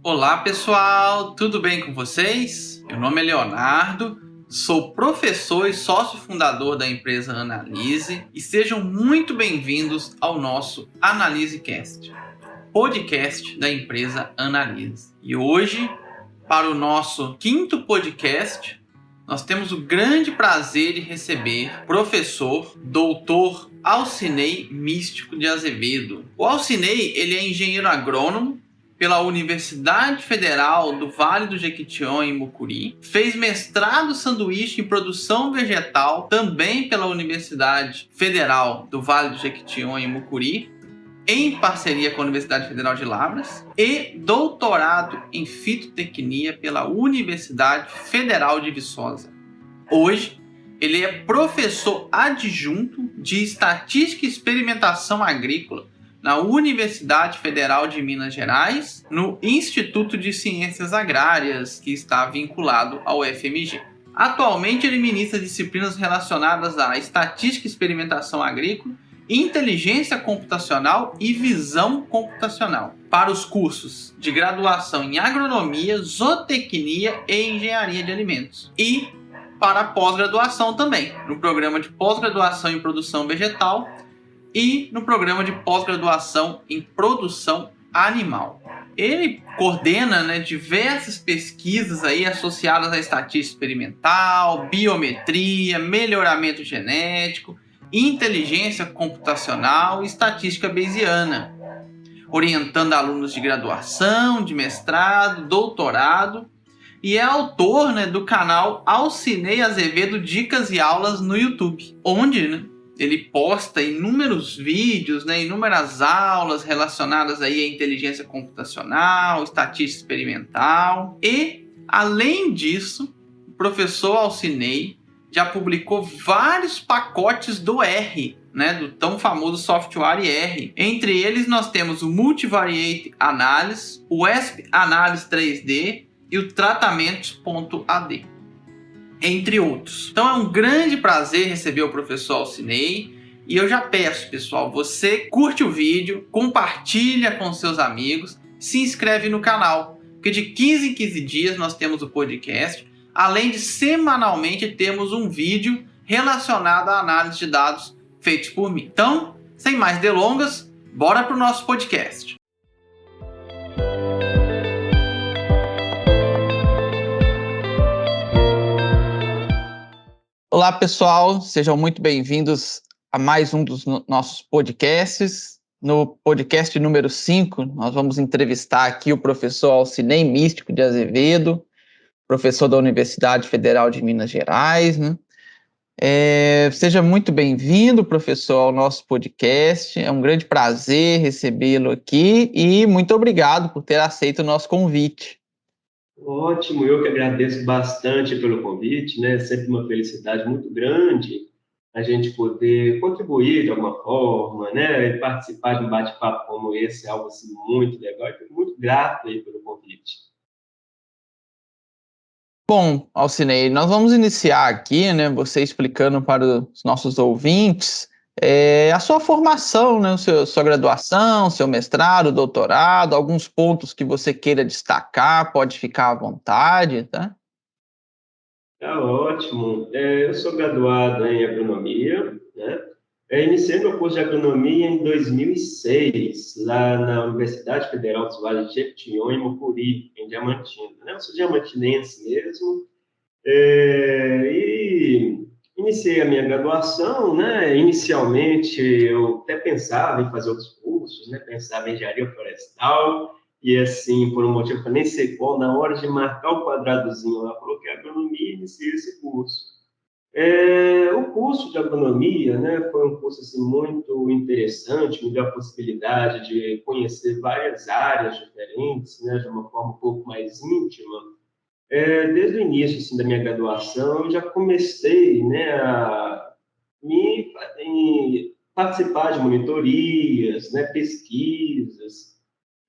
Olá pessoal, tudo bem com vocês? Meu nome é Leonardo, sou professor e sócio fundador da empresa Analise e sejam muito bem-vindos ao nosso AnaliseCast, podcast da empresa Analise. E hoje, para o nosso quinto podcast, nós temos o grande prazer de receber o professor Dr. Alcinei Místico de Azevedo. O Alcinei, ele é engenheiro agrônomo pela Universidade Federal do Vale do Jequitinhonha, em Mucuri. Fez mestrado sanduíche em produção vegetal, também pela Universidade Federal do Vale do Jequitinhonha, em Mucuri, em parceria com a Universidade Federal de Lavras, e doutorado em fitotecnia pela Universidade Federal de Viçosa. Hoje, ele é professor adjunto de Estatística e Experimentação Agrícola na Universidade Federal de Minas Gerais, no Instituto de Ciências Agrárias, que está vinculado ao FMG. Atualmente, ele ministra disciplinas relacionadas à Estatística e Experimentação Agrícola, Inteligência Computacional e Visão Computacional para os cursos de graduação em Agronomia, Zootecnia e Engenharia de Alimentos. E para a pós-graduação também, no programa de pós-graduação em Produção Vegetal e no programa de pós-graduação em Produção Animal. Ele coordena diversas pesquisas aí associadas à estatística experimental, biometria, melhoramento genético, inteligência computacional e estatística bayesiana, orientando alunos de graduação, de mestrado, doutorado, e é autor do canal Alcinei Azevedo Dicas e Aulas no YouTube, onde ele posta inúmeros vídeos, inúmeras aulas relacionadas aí à inteligência computacional, estatística experimental. E, além disso, o professor Alcinei já publicou vários pacotes do R, do tão famoso software R. Entre eles, nós temos o Multivariate Analysis, o ESP Analysis 3D e o Tratamentos.ad, entre outros. Então é um grande prazer receber o professor Alcinei. E eu já peço, pessoal, você curte o vídeo, compartilha com seus amigos, se inscreve no canal, porque de 15 em 15 dias nós temos o podcast, além de semanalmente termos um vídeo relacionado à análise de dados feitos por mim. Então, sem mais delongas, bora para o nosso podcast. Olá, pessoal, sejam muito bem-vindos a mais um dos nossos podcasts. No podcast número 5, nós vamos entrevistar aqui o professor Alcinei Místico de Azevedo, professor da Universidade Federal de Minas Gerais. Seja muito bem-vindo, professor, ao nosso podcast. É um grande prazer recebê-lo aqui e muito obrigado por ter aceito o nosso convite. Ótimo, eu que agradeço bastante pelo convite, É sempre uma felicidade muito grande a gente poder contribuir de alguma forma, E participar de um bate-papo como esse é algo assim, muito legal. Eu fico muito grato aí pelo convite. Bom, Alcinei, nós vamos iniciar aqui, você explicando para os nossos ouvintes a sua formação, sua graduação, seu mestrado, doutorado, alguns pontos que você queira destacar, pode ficar à vontade, tá? Tá ótimo. Eu sou graduado em agronomia, iniciei meu curso de agronomia em 2006, lá na Universidade Federal do Vale do Jequitinhonha, em Mucuri, em Diamantina. Eu sou diamantinense mesmo, e iniciei a minha graduação, Inicialmente, eu até pensava em fazer outros cursos, Pensava em engenharia florestal, e assim, por um motivo que eu nem sei qual, na hora de marcar o quadradozinho lá, coloquei agronomia e iniciei esse curso. O curso de agronomia, foi um curso assim, muito interessante, me deu a possibilidade de conhecer várias áreas diferentes, de uma forma um pouco mais íntima. Desde o início assim, da minha graduação, eu já comecei a participar de monitorias, pesquisas.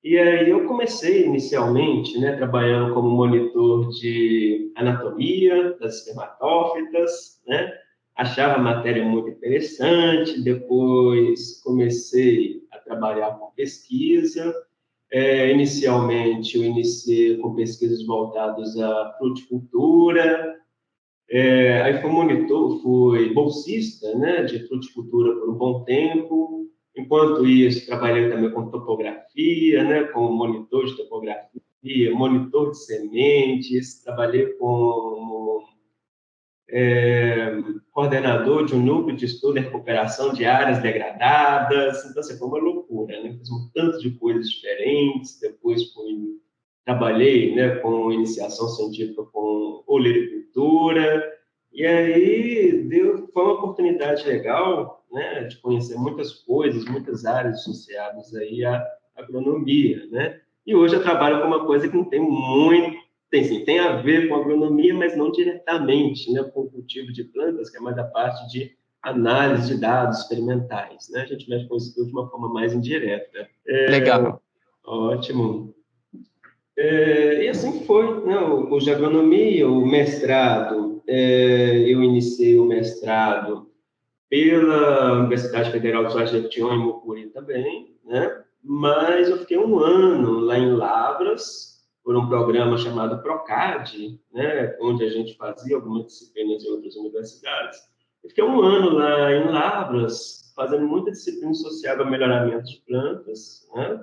E aí eu comecei inicialmente, trabalhando como monitor de anatomia das espermatófitas, Achava a matéria muito interessante, depois comecei a trabalhar com pesquisa, Inicialmente, eu iniciei com pesquisas voltadas à fruticultura, aí fui bolsista, né, de fruticultura por um bom tempo. Enquanto isso, trabalhei também com topografia, né, como monitor de topografia, monitor de sementes, trabalhei como coordenador de um núcleo de estudo e recuperação de áreas degradadas. Então, assim, foi uma loucura, né? Fiz um tanto de coisas diferentes. Depois trabalhei, né, com iniciação científica com olericultura. E aí foi uma oportunidade legal, né, de conhecer muitas coisas, muitas áreas associadas aí à agronomia, né? E hoje eu trabalho com uma coisa que não tem muito, tem sim, tem a ver com agronomia, mas não diretamente, né, com o cultivo de plantas, que é mais da parte de análise de dados experimentais, né? A gente mexe com isso tudo de uma forma mais indireta. Legal. Ótimo. E assim foi, né? O curso de agronomia, o mestrado, eu iniciei o mestrado pela Universidade Federal do Jorge Jequitinhonha, em Mucuri também, né? Mas eu fiquei um ano lá em Lavras, por um programa chamado PROCAD, né? Onde a gente fazia algumas disciplinas em outras universidades. Eu fiquei um ano lá em Lavras, fazendo muita disciplina associada ao melhoramento de plantas, né?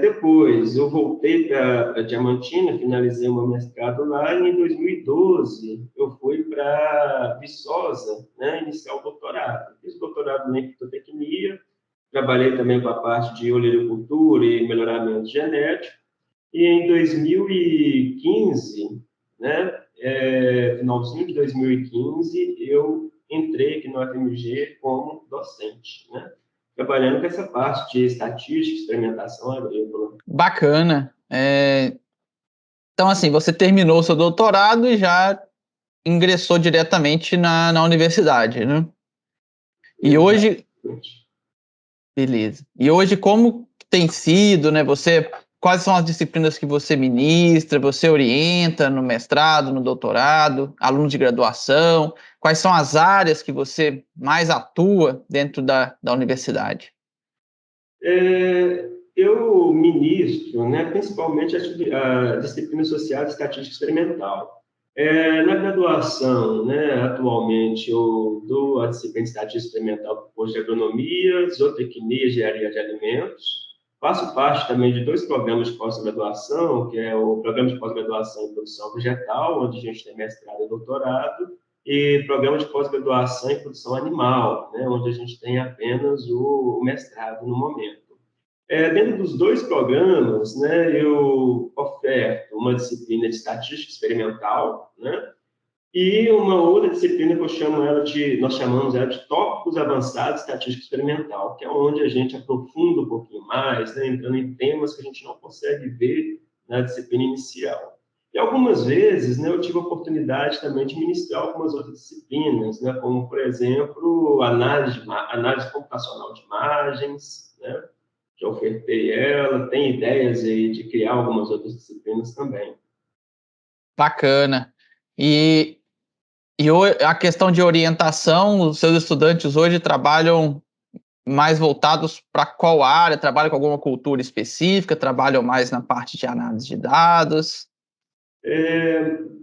Depois, eu voltei para Diamantina, finalizei o meu mestrado lá, e em 2012 eu fui para Viçosa, né, iniciar o doutorado. Fiz doutorado em fitotecnia, trabalhei também com a parte de olericultura e melhoramento genético, e em 2015, né, finalzinho de 2015, eu entrei aqui no FMG como docente, né? Trabalhando com essa parte de estatística, experimentação agrícola. Bacana. Então, assim, você terminou o seu doutorado e já ingressou diretamente na universidade, né? E hoje... Beleza. E hoje, como tem sido, né? Quais são as disciplinas que você ministra, você orienta no mestrado, no doutorado, alunos de graduação? Quais são as áreas que você mais atua dentro da universidade? Eu ministro, né, principalmente a disciplina associada à estatística experimental. Na graduação, né, atualmente, eu dou a disciplina de estatística experimental para o curso de agronomia, zootecnia e engenharia de alimentos. Faço parte também de 2 programas de pós-graduação, que é o programa de pós-graduação em produção vegetal, onde a gente tem mestrado e doutorado, e programa de pós-graduação em produção animal, né, onde a gente tem apenas o mestrado no momento. Dentro dos 2 programas, né, eu oferto uma disciplina de estatística experimental, né, e uma outra disciplina que nós chamamos ela de tópicos avançados de estatística experimental, que é onde a gente aprofunda um pouquinho mais, né, entrando em temas que a gente não consegue ver na disciplina inicial. E algumas vezes, né, eu tive a oportunidade também de ministrar algumas outras disciplinas, né, como, por exemplo, análise computacional de imagens, né, que eu ofertei ela, tem ideias aí de criar algumas outras disciplinas também. Bacana. E a questão de orientação, os seus estudantes hoje trabalham mais voltados para qual área? Trabalham com alguma cultura específica? Trabalham mais na parte de análise de dados?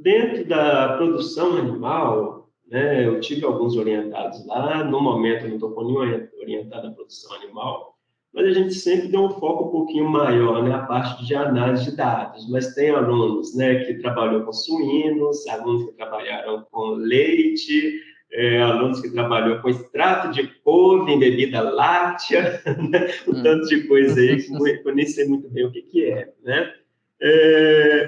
Dentro da produção animal, né, eu tive alguns orientados lá. No momento, eu não estou com nenhum orientado à produção animal, mas a gente sempre deu um foco um pouquinho maior, né, a parte de análise de dados. Mas tem alunos, né, que trabalham com suínos, alunos que trabalharam com leite, alunos que trabalham com extrato de couve em bebida láctea, né, um tanto de coisa aí que eu nem sei muito bem o que é, né?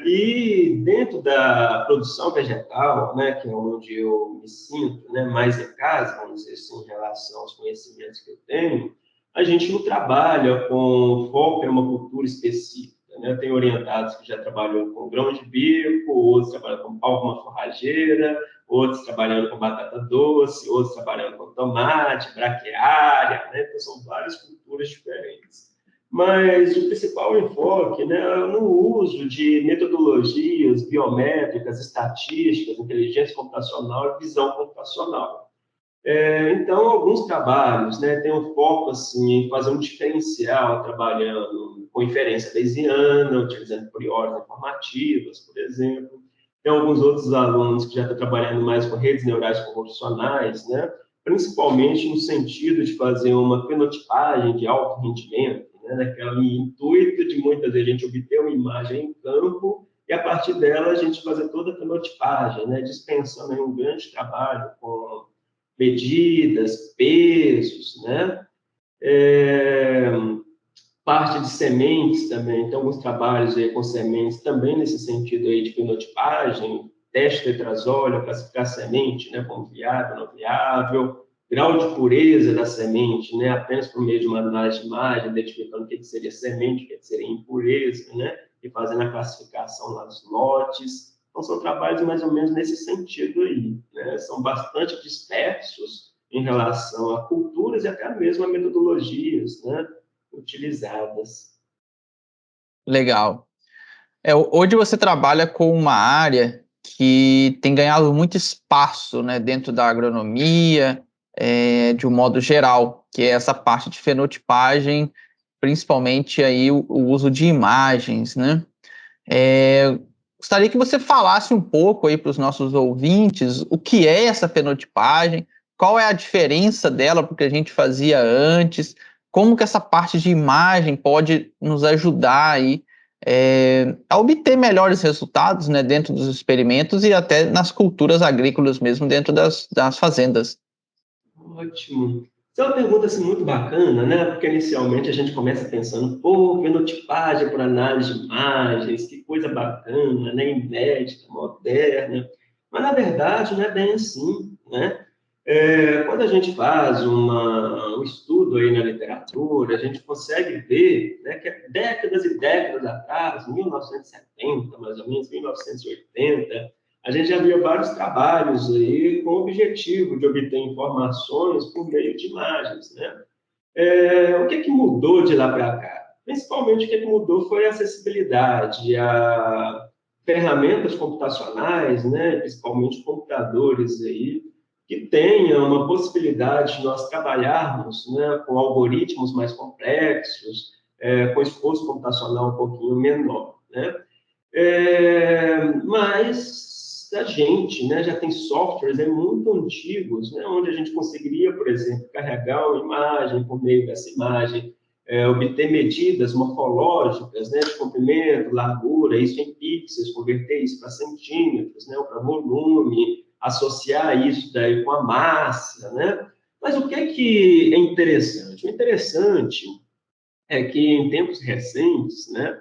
E dentro da produção vegetal, né, que é onde eu me sinto, né, mais em casa, vamos dizer assim, em relação aos conhecimentos que eu tenho, a gente não trabalha com foco em uma cultura específica, né? Tem orientados que já trabalham com grão de bico, outros trabalham com pálma forrageira, outros trabalhando com batata doce, outros trabalhando com tomate, braquiária, né? Então, são várias culturas diferentes. Mas o principal enfoque, né, no uso de metodologias biométricas, estatísticas, inteligência computacional e visão computacional. Então, alguns trabalhos, né, têm um foco assim, em fazer um diferencial trabalhando com inferência bayesiana, utilizando priores informativas, por exemplo. Tem alguns outros alunos que já estão trabalhando mais com redes neurais convolucionais, né, principalmente no sentido de fazer uma fenotipagem de alto rendimento, né, naquele intuito de muitas vezes a gente obter uma imagem em campo e a partir dela a gente fazer toda a fenotipagem, né, dispensando aí um grande trabalho com medidas, pesos, né? Parte de sementes também, tem alguns trabalhos aí com sementes também nesse sentido aí de fenotipagem, teste de tetrazóleo, classificar a semente, né, como viável, não viável, grau de pureza da semente, né, apenas por meio de uma análise de imagem, identificando o que seria semente, o que seria impureza, né, e fazendo a classificação lá dos lotes. Então, são trabalhos mais ou menos nesse sentido aí, né, são bastante dispersos em relação a culturas e até mesmo a metodologias, né, utilizadas. Legal. Hoje você trabalha com uma área que tem ganhado muito espaço, né, dentro da agronomia, de um modo geral, que é essa parte de fenotipagem, principalmente aí o uso de imagens, né? Gostaria que você falasse um pouco aí para os nossos ouvintes o que é essa fenotipagem, qual é a diferença dela para o que a gente fazia antes, como que essa parte de imagem pode nos ajudar aí a obter melhores resultados, né, dentro dos experimentos e até nas culturas agrícolas mesmo, dentro das fazendas. Ótimo. Isso é uma pergunta assim, muito bacana, né? Porque inicialmente a gente começa pensando, pô, fenotipagem por análise de imagens, que coisa bacana, né? Inédita, moderna. Mas, na verdade, não é bem assim, né? Quando a gente faz um estudo aí na literatura, a gente consegue ver, né, que décadas e décadas atrás, 1970, mais ou menos, 1980, a gente já via vários trabalhos aí com o objetivo de obter informações por meio de imagens, né? O que mudou de lá para cá? Principalmente o que mudou foi a acessibilidade, a ferramentas computacionais, né? Principalmente computadores aí, que tenham uma possibilidade de nós trabalharmos, né, com algoritmos mais complexos, com esforço computacional um pouquinho menor, né? Mas a gente, né, já tem softwares muito antigos, né, onde a gente conseguiria, por exemplo, carregar uma imagem por meio dessa imagem, obter medidas morfológicas, né, de comprimento, largura, isso em pixels, converter isso para centímetros, né, ou para volume, associar isso daí com a massa, né? Mas o que é interessante? O interessante é que em tempos recentes, né,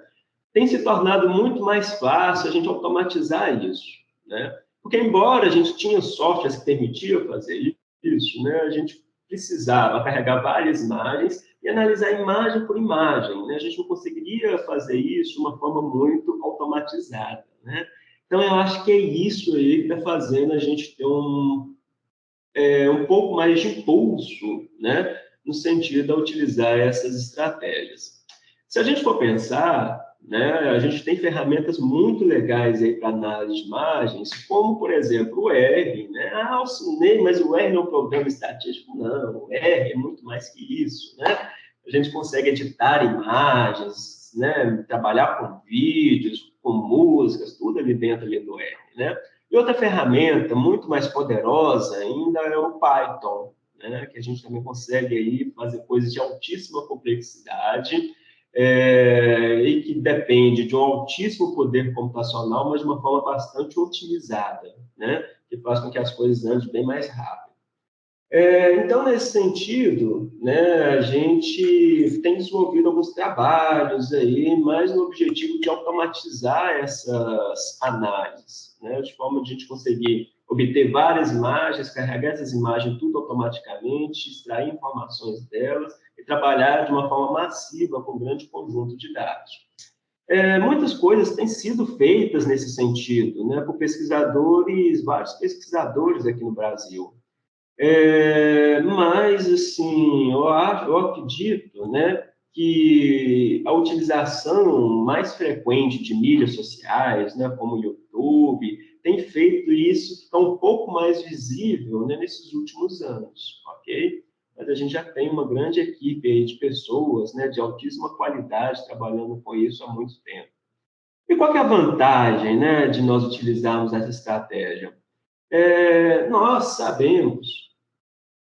tem se tornado muito mais fácil a gente automatizar isso, né? Porque embora a gente tinha softwares que permitiam fazer isso, né, a gente precisava carregar várias imagens e analisar imagem por imagem, né? A gente não conseguiria fazer isso de uma forma muito automatizada, né? Então, eu acho que é isso aí que está fazendo a gente ter um pouco mais de impulso, né, no sentido de utilizar essas estratégias. Se a gente for pensar, né, a gente tem ferramentas muito legais aí para análise de imagens, como, por exemplo, o R, né? Ah, eu assinei, mas o R é um programa estatístico. Não, o R é muito mais que isso, né? A gente consegue editar imagens, né, trabalhar com vídeos, com músicas, tudo ali dentro ali do R, né? E outra ferramenta muito mais poderosa ainda é o Python, né? Que a gente também consegue aí fazer coisas de altíssima complexidade, e que depende de um altíssimo poder computacional, mas de uma forma bastante otimizada, né? Que faz com que as coisas andem bem mais rápido. Então, nesse sentido, né, a gente tem desenvolvido alguns trabalhos aí, mais no objetivo de automatizar essas análises, né, de forma de a gente conseguir obter várias imagens, carregar essas imagens tudo automaticamente, extrair informações delas e trabalhar de uma forma massiva com um grande conjunto de dados. Muitas coisas têm sido feitas nesse sentido, né, por pesquisadores, vários pesquisadores aqui no Brasil. Mas, assim, eu acredito, né, que a utilização mais frequente de mídias sociais, né, como o YouTube, tem feito isso ficar um pouco mais visível, né, nesses últimos anos, ok? Mas a gente já tem uma grande equipe aí de pessoas, né, de altíssima qualidade trabalhando com isso há muito tempo. E qual que é a vantagem, né, de nós utilizarmos essa estratégia? Nós sabemos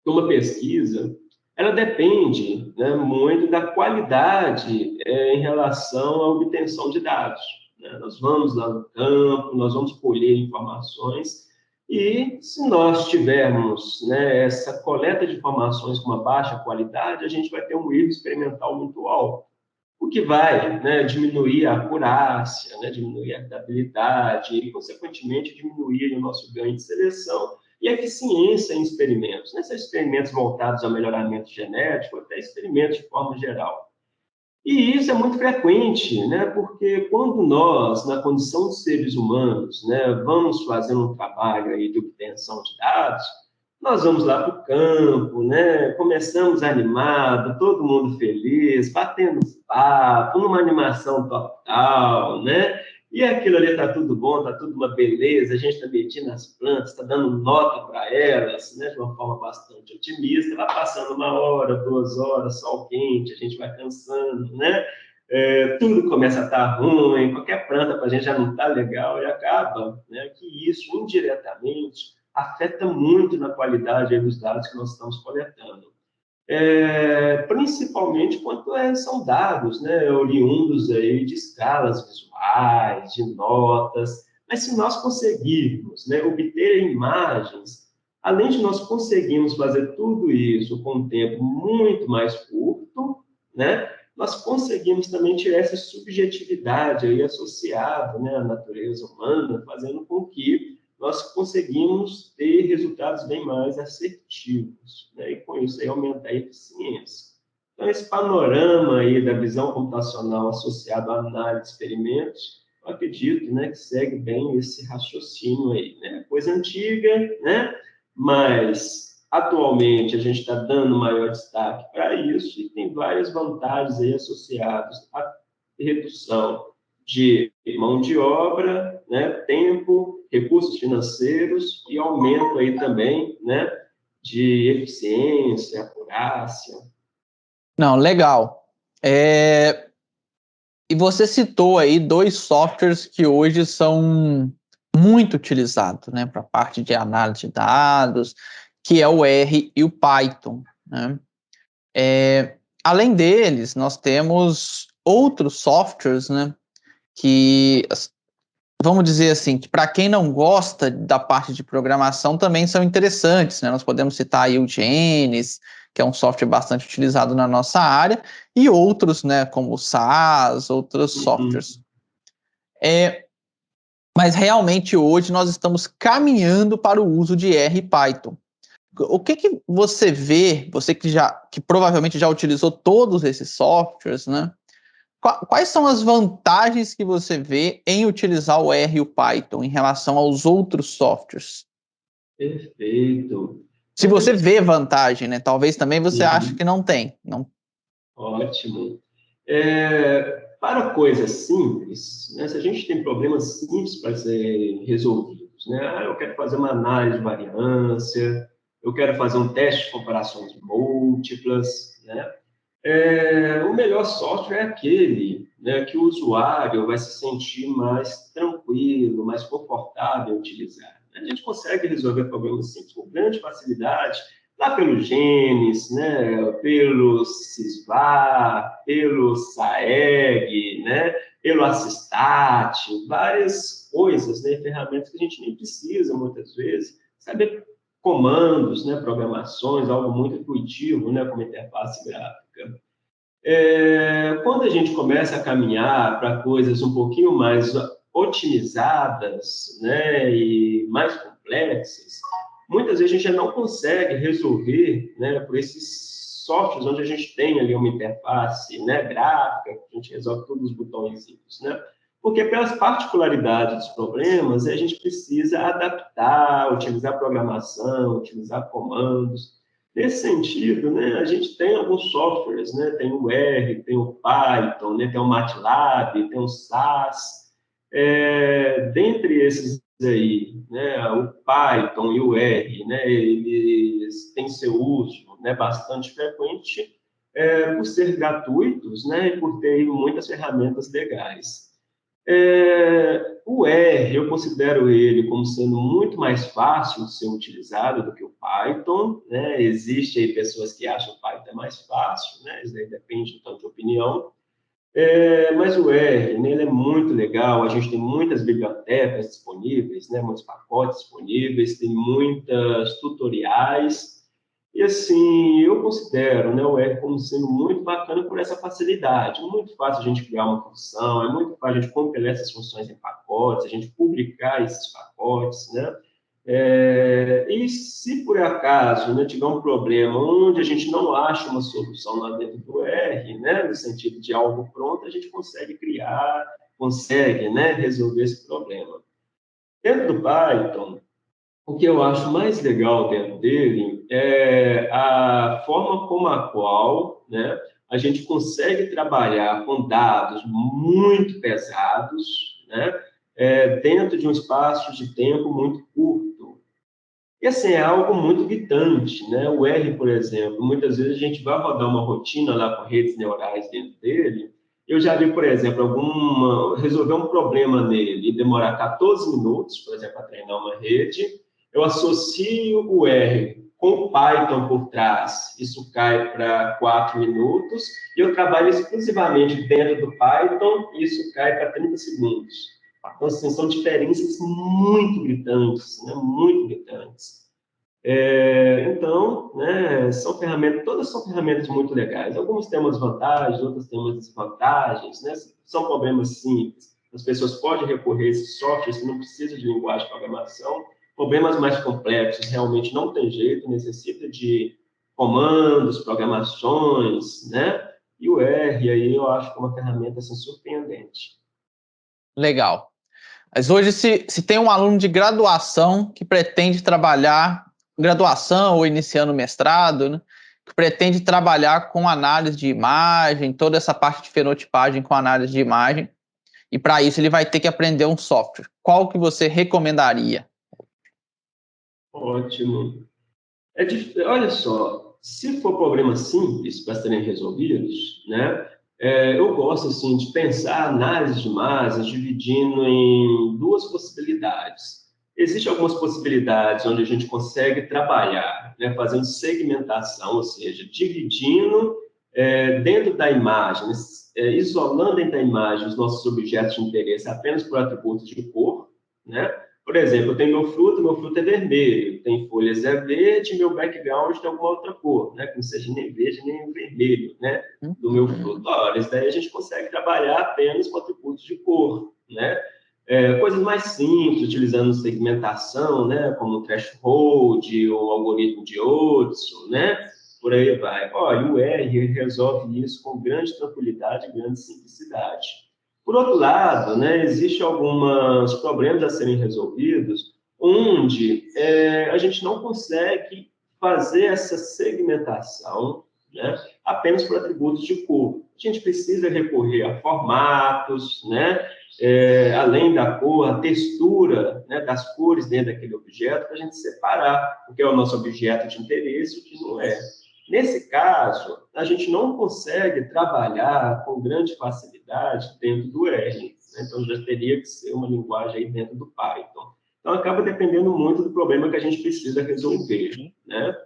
que uma pesquisa, ela depende, né, muito da qualidade em relação à obtenção de dados, né? Nós vamos lá no campo, nós vamos colher informações e se nós tivermos, né, essa coleta de informações com uma baixa qualidade, a gente vai ter um erro experimental muito alto, o que vai, né, diminuir a acurácia, né, diminuir a fiabilidade e, consequentemente, diminuir o nosso ganho de seleção e a eficiência em experimentos, né, sejam experimentos voltados ao melhoramento genético, até experimentos de forma geral. E isso é muito frequente, né, porque quando nós, na condição de seres humanos, né, vamos fazer um trabalho aí de obtenção de dados, nós vamos lá para o campo, né? Começamos animado, todo mundo feliz, batendo papo, numa animação total, né? E aquilo ali está tudo bom, está tudo uma beleza, a gente está medindo as plantas, está dando nota para elas, né? De uma forma bastante otimista, vai passando 1 hora, 2 horas, sol quente, a gente vai cansando, né? Tudo começa a estar ruim, qualquer planta para a gente já não está legal e acaba, né? Que isso, indiretamente, afeta muito na qualidade dos dados que nós estamos coletando. Principalmente quando são dados, né, oriundos aí de escalas visuais, de notas, mas se nós conseguirmos, né, obter imagens, além de nós conseguirmos fazer tudo isso com um tempo muito mais curto, né, nós conseguimos também tirar essa subjetividade aí associada, né, à natureza humana, fazendo com que nós conseguimos ter resultados bem mais assertivos, né? E com isso aí aumentar a eficiência. Então, esse panorama aí da visão computacional associado à análise de experimentos, eu acredito, né, que segue bem esse raciocínio aí, né? Coisa antiga, né? Mas atualmente a gente está dando maior destaque para isso e tem várias vantagens aí associadas à redução de mão de obra, né, tempo, recursos financeiros e aumento aí também, né, de eficiência, acurácia. Não, legal. E você citou aí 2 softwares que hoje são muito utilizados, né, para a parte de análise de dados, que é o R e o Python, né? Além deles, nós temos outros softwares, né, que, vamos dizer assim, que para quem não gosta da parte de programação também são interessantes, né? Nós podemos citar aí o Genesis, que é um software bastante utilizado na nossa área, e outros, né, como o SAS, outros softwares. Mas realmente hoje nós estamos caminhando para o uso de R e Python. O que você vê, você que provavelmente já utilizou todos esses softwares, né? Quais são as vantagens que você vê em utilizar o R e o Python em relação aos outros softwares? Perfeito. Se você vê vantagem, né? Talvez também você ache Uhum. que não tem. Não. Ótimo. Para coisas simples, né, se a gente tem problemas simples para serem resolvidos, né? Eu quero fazer uma análise de variância, eu quero fazer um teste de comparações múltiplas, né? O melhor software é aquele, né, que o usuário vai se sentir mais tranquilo, mais confortável em utilizar. A gente consegue resolver problemas simples com grande facilidade, lá pelo Genes, né, pelo Sysvar, pelo Saeg, né, pelo Assistat, várias coisas, né, ferramentas que a gente nem precisa, muitas vezes, saber comandos, né, programações, algo muito intuitivo, né, como interface gráfica. Quando a gente começa a caminhar para coisas um pouquinho mais otimizadas, né, e mais complexas, muitas vezes a gente já não consegue resolver, né, por esses softwares onde a gente tem ali uma interface, né, gráfica, a gente resolve todos os botõezinhos, né? Porque pelas particularidades dos problemas, a gente precisa adaptar, utilizar programação, utilizar comandos. Nesse sentido, né, a gente tem alguns softwares, né, tem o R, tem o Python, né, tem o MATLAB, tem o SAS. Dentre esses aí, né, o Python e o R, né, eles têm seu uso, né, bastante frequente, por ser gratuitos, né, e por ter muitas ferramentas legais. O R, eu considero ele como sendo muito mais fácil de ser utilizado do que o Python, né? Existem aí pessoas que acham o Python mais fácil, né? Isso aí depende, então, de opinião. Mas o R, né, ele é muito legal, a gente tem muitas bibliotecas disponíveis, né, muitos pacotes disponíveis, tem muitas tutoriais, e assim, eu considero, né, o R como sendo muito bacana por essa facilidade, muito fácil a gente criar uma função, é muito fácil a gente compilar essas funções em pacotes, a gente publicar esses pacotes, né, e se por acaso, né, tiver um problema onde a gente não acha uma solução lá dentro do R, né, no sentido de algo pronto, a gente consegue criar, consegue, né, resolver esse problema. Dentro do Python, o que eu acho mais legal dentro dele é a forma como a qual, né, a gente consegue trabalhar com dados muito pesados, né, dentro de um espaço de tempo muito curto. E assim, é algo muito gritante, né? O R, por exemplo, muitas vezes a gente vai rodar uma rotina lá com redes neurais dentro dele. Eu já vi, por exemplo, resolver um problema nele e demorar 14 minutos, por exemplo, para treinar uma rede. Eu associo o R com o Python por trás, isso cai para 4 minutos, e eu trabalho exclusivamente dentro do Python, e isso cai para 30 segundos. Então, assim, são diferenças muito gritantes, né? Muito gritantes. Então, né, todas são ferramentas muito legais. Algumas têm umas vantagens, outras têm umas desvantagens, né? São problemas simples. As pessoas podem recorrer a esses softwares que não precisam de linguagem de programação. Problemas mais complexos realmente não tem jeito, necessita de comandos, programações, né? E o R aí eu acho que é uma ferramenta assim, surpreendente. Legal. Mas hoje, se tem um aluno de graduação que pretende trabalhar, graduação ou iniciando mestrado, né, que pretende trabalhar com análise de imagem, toda essa parte de fenotipagem com análise de imagem, e para isso ele vai ter que aprender um software. Qual que você recomendaria? Ótimo. Olha só, se for problemas simples para serem resolvidos, né, eu gosto assim, de pensar a análise de imagens dividindo em duas possibilidades. Existem algumas possibilidades onde a gente consegue trabalhar, né, fazendo segmentação, ou seja, dividindo dentro da imagem, isolando dentro da imagem os nossos objetos de interesse apenas por atributos de cor, né? Por exemplo, eu tenho meu fruto é vermelho, tem folhas é verde, meu background tem alguma outra cor, né? Que não seja nem verde nem vermelho, né? Do meu fruto. Ora, isso daí a gente consegue trabalhar apenas com atributos de cor, né? Coisas mais simples, utilizando segmentação, né? Como o threshold, ou algoritmo de Hudson, né? Por aí vai. Olha, o R resolve isso com grande tranquilidade e grande simplicidade. Por outro lado, né, existem alguns problemas a serem resolvidos onde a gente não consegue fazer essa segmentação, né, apenas por atributos de cor. A gente precisa recorrer a formatos, né, além da cor, a textura, né, das cores dentro daquele objeto, para a gente separar o que é o nosso objeto de interesse e o que não é. Nesse caso, a gente não consegue trabalhar com grande facilidade dentro do R, né? Então, já teria que ser uma linguagem aí dentro do Python. Então, acaba dependendo muito do problema que a gente precisa resolver, né?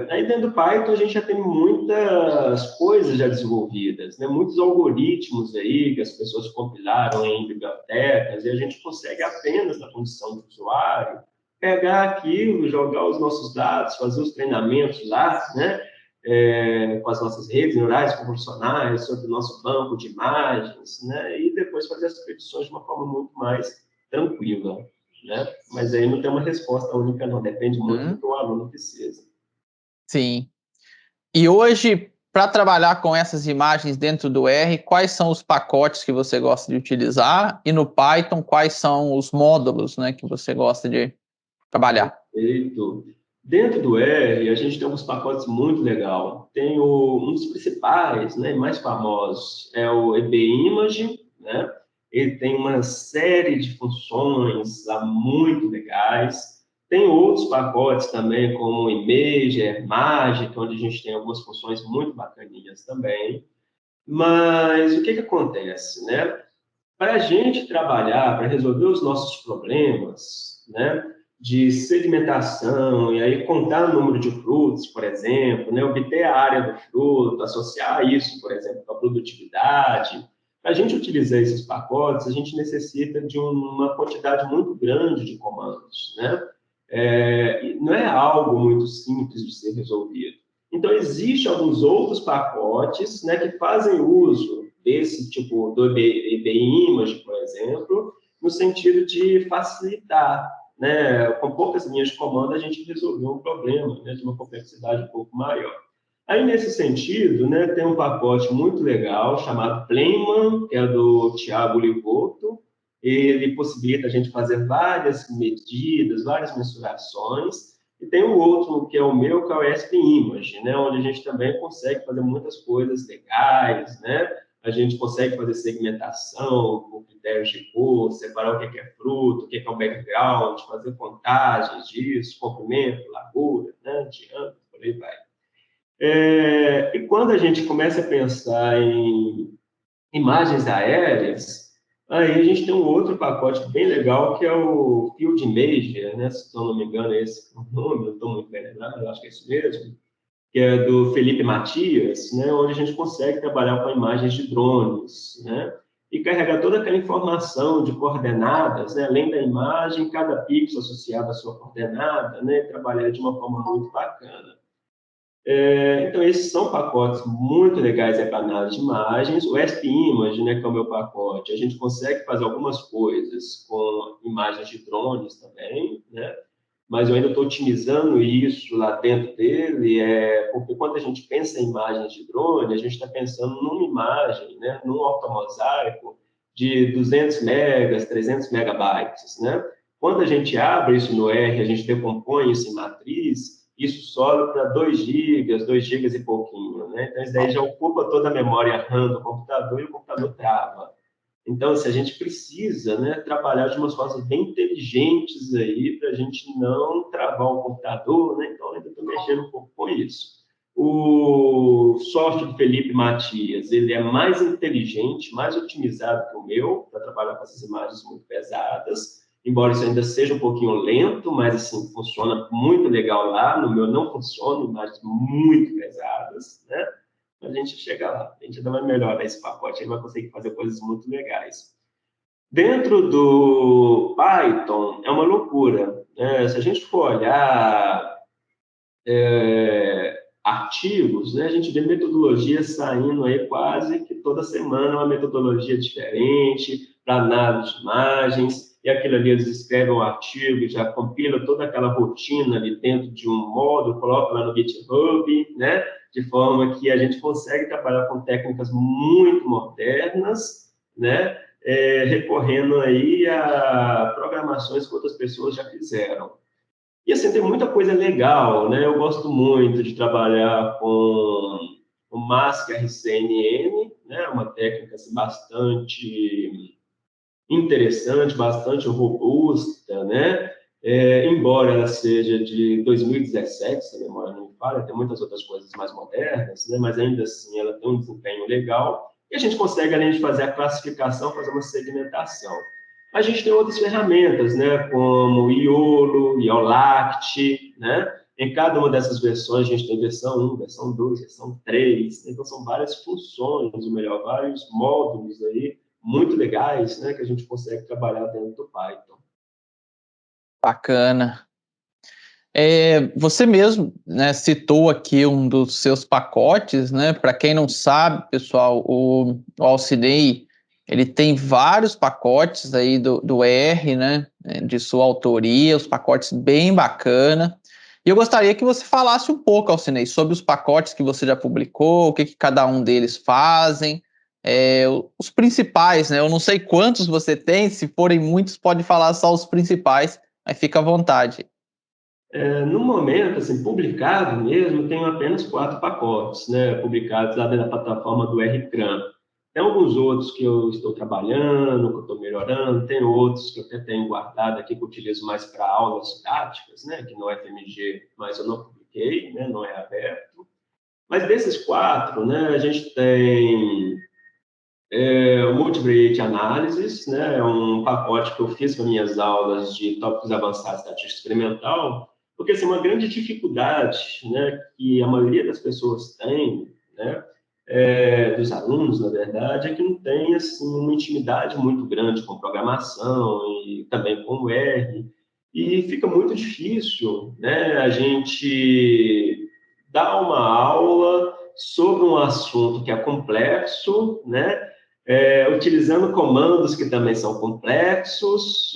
Aí, dentro do Python, a gente já tem muitas coisas já desenvolvidas, né? Muitos algoritmos aí que as pessoas compilaram em bibliotecas e a gente consegue apenas, na condição do usuário, pegar aquilo, jogar os nossos dados, fazer os treinamentos lá, né? Com as nossas redes neurais convolucionais, sobre o nosso banco de imagens, né? E depois fazer as predições de uma forma muito mais tranquila, né? Mas aí não tem uma resposta única, não. Depende muito do que o aluno precisa. Sim. E hoje, para trabalhar com essas imagens dentro do R, quais são os pacotes que você gosta de utilizar? E no Python, quais são os módulos, né, que você gosta de trabalhar? Perfeito. Dentro do R, a gente tem alguns pacotes muito legais. Tem um dos principais, né, mais famosos, é o EBImage, né? ele tem uma série de funções lá muito legais. Tem outros pacotes também, como o Imager, Magic, onde a gente tem algumas funções muito bacaninhas também. Mas o que acontece, né? Para a gente trabalhar, para resolver os nossos problemas, né, de segmentação, e aí contar o número de frutos, por exemplo, né, obter a área do fruto, associar isso, por exemplo, com a produtividade, para a gente utilizar esses pacotes, a gente necessita de uma quantidade muito grande de comandos, né? Não é algo muito simples de ser resolvido. Então, existem alguns outros pacotes, né, que fazem uso desse tipo do EBImage, por exemplo, no sentido de facilitar, né? Com poucas linhas de comando, a gente resolveu um problema, né, de uma complexidade um pouco maior. Aí, nesse sentido, né, tem um pacote muito legal chamado Playman, que é do Thiago Livoto. Ele possibilita a gente fazer várias medidas, várias mensurações. E tem um outro, que é o meu, que é o ESP-Image, né, onde a gente também consegue fazer muitas coisas legais, né? A gente consegue fazer segmentação com critérios de cor, separar o que é fruto, o que é o background, fazer contagens disso, comprimento, largura, né, diâmetro, por aí vai. E quando a gente começa a pensar em imagens aéreas, aí a gente tem um outro pacote bem legal, que é o Field Imager, né? Se eu não me engano, é esse o nome, eu estou muito bem lembrado, eu acho que é isso mesmo, que é do Felipe Matias, né? Onde a gente consegue trabalhar com imagens de drones, né? E carregar toda aquela informação de coordenadas, né? Além da imagem, cada pixel associado à sua coordenada, né? E trabalhar de uma forma muito bacana. Então, esses são pacotes muito legais para análise de imagens. O ESP-Image, né, que é o meu pacote, a gente consegue fazer algumas coisas com imagens de drones também, né? Mas eu ainda estou otimizando isso lá dentro dele, porque quando a gente pensa em imagens de drone, a gente está pensando numa imagem, né, num ortomosaico de 200 megas, 300 megabytes, né? Quando a gente abre isso no R, a gente decompõe isso em matriz, isso sobe para 2 gigas, 2 gigas e pouquinho, né? Então, isso daí já ocupa toda a memória RAM do computador e o computador trava. Então, assim, a gente precisa, né, trabalhar de umas formas bem inteligentes aí para a gente não travar o computador, né? Então, eu ainda estou mexendo um pouco com isso. O software do Felipe Matias, ele é mais inteligente, mais otimizado que o meu, para trabalhar com essas imagens muito pesadas, embora isso ainda seja um pouquinho lento, mas, assim, funciona muito legal lá. No meu não funciona, imagens muito pesadas, né? A gente chega lá, a gente ainda vai melhorar esse pacote, ele vai conseguir fazer coisas muito legais. Dentro do Python, é uma loucura, né? Se a gente for olhar artigos, né, a gente vê metodologias saindo aí quase que toda semana, uma metodologia diferente para análise de imagens, e aquilo ali eles escrevem um artigo e já compila toda aquela rotina ali dentro de um módulo, coloca lá no GitHub, né, de forma que a gente consegue trabalhar com técnicas muito modernas, né, recorrendo aí a programações que outras pessoas já fizeram. E assim, tem muita coisa legal, né? Eu gosto muito de trabalhar com o Mask RCNN, né? Uma técnica assim, bastante interessante, bastante robusta, né? Embora ela seja de 2017, se a memória não me falha, tem muitas outras coisas mais modernas, né? Mas ainda assim ela tem um desempenho legal. E a gente consegue, além de fazer a classificação, fazer uma segmentação. A gente tem outras ferramentas, né, como o Iolo, Iolact, né? Em cada uma dessas versões, a gente tem versão 1, versão 2, versão 3, então são várias funções, ou melhor, vários módulos aí, muito legais, né, que a gente consegue trabalhar dentro do Python. Bacana. Você mesmo, né, citou aqui um dos seus pacotes, né? Para quem não sabe, pessoal, o Alcinei, ele tem vários pacotes aí do R, né, de sua autoria, os pacotes bem bacana. E eu gostaria que você falasse um pouco, Alcinei, sobre os pacotes que você já publicou, o que cada um deles fazem, os principais, né? Eu não sei quantos você tem, se forem muitos, pode falar só os principais, mas fica à vontade. No momento, assim, publicado mesmo, tenho apenas 4 pacotes, né, publicados lá dentro da plataforma do RCRAM. Tem alguns outros que eu estou trabalhando, que eu estou melhorando, tem outros que eu até tenho guardado aqui, que eu utilizo mais para aulas práticas, né, que no FMG, mas eu não publiquei, né, não é aberto. Mas desses 4, né, a gente tem o Multivariate Analysis, né, é um pacote que eu fiz para minhas aulas de tópicos avançados de estatística experimental, porque assim, uma grande dificuldade, né, que a maioria das pessoas tem, né, dos alunos, na verdade, é que não tem assim, uma intimidade muito grande com programação e também com o R, e fica muito difícil, né, a gente dar uma aula sobre um assunto que é complexo, né, utilizando comandos que também são complexos,